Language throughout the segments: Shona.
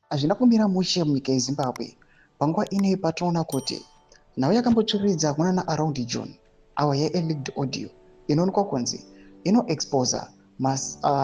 hazvina kumira mushe munyika yeZimbabwe panguva ine patinoona kuti nhau yakambotsvikiridza kunana around June our elect audio inoonekwa kunzi inoexposa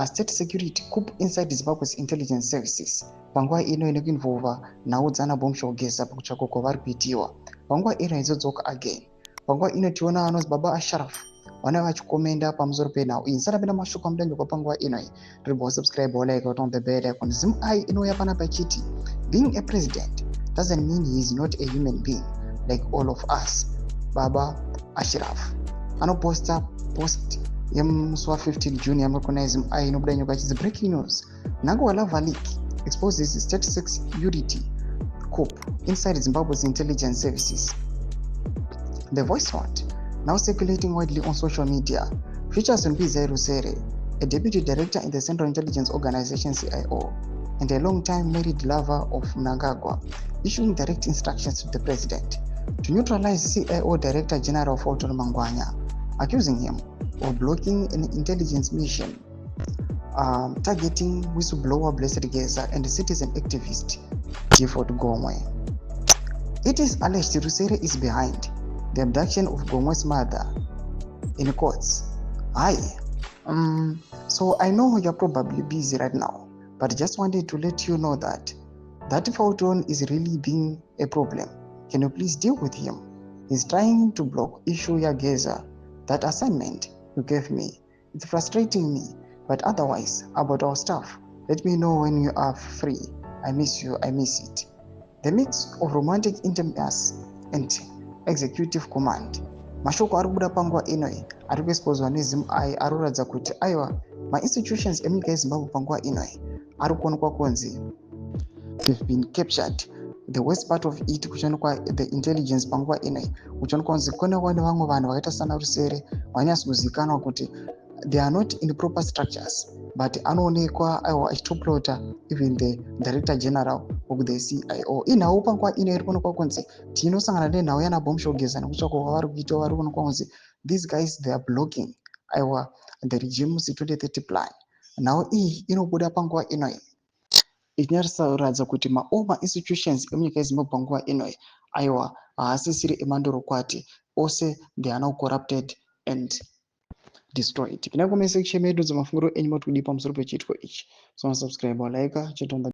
state security coup inside Zimbabwe's intelligence services panguva ino ine kuinvolva nhau dzana bombshogeza pakutsvaka kwavari kuitiwa panguva ino izodzoka again panguva ino tiona vanonzi baba Ashraf vana vachikomenda pamusoro penhau iyi ndisati ndapinda mashoko amudanjwa panguva ino iyi ribva subscribe like on the bell icon ZVAITWA inouya pana pachiti being a president doesn't mean he is not a human being like all of us. Baba Ashraf anoposta post yemusi wa15 June yamakona ZVAITWA inobudanyuka achidzi breaking news nango walava leak exposes state security coup inside Zimbabwe's intelligence services. The voice note now circulating widely on social media features Nzvimbo, a deputy director in the Central Intelligence Organization CIO and a long-time married lover of Mnangagwa, issuing direct instructions to the president to neutralize CIO Director General Fortune Mangwanya, accusing him of blocking an intelligence mission targeting whistleblower Blessed Geza and citizen activist Gifford Gomwe. It is alleged Rusere is behind the abduction of Gomwe's mother in courts. Hi. So I know you're probably busy right now, but just wanted to let you know that Fortune is really being a problem. Can you please deal with him? He's trying to block issue Geza. That assignment you gave me, it's frustrating me, but otherwise about our stuff, let me know when you are free. I miss you, I miss it. The mix of romantic intimacy and executive command. Mashoko arikubuda panguva inoi arikuexposwa neZVAITWA aroratidza kuti aiwa ma-institutions emunyika yeZimbabwe panguva inoi arikuonekwa kunzi they've been captured. The worst part of it kuchionekwa the intelligence panguva inoi kuchionekwa kunzi kunewo nevamwe vanhu vakaita sana Rusere vanyatsokuzivikanwa kuti they are not in proper structures, but anoonekwa aiwa achitoplota even the director general of the CIO. Inhau panguva ino iri kuonekwa kunzi tinosangana nenhau yana bombshogeza nekutsvaka kwavari kuita vari kuonekwa kunzi these guys they are blocking aiwa the regime's 2030 plan. Nhau iyi inobuda panguva inoi ichinaratidza kuti all institutions emunyika yeZimbabwe panguva inoi aiwa haasisiri emandorokwati, ose they are now corrupted and destroyed. Kana kuma section medu dzamafunguro enyu moti kudi pamusoro pechiitiko ichi. So subscribe or like chatonda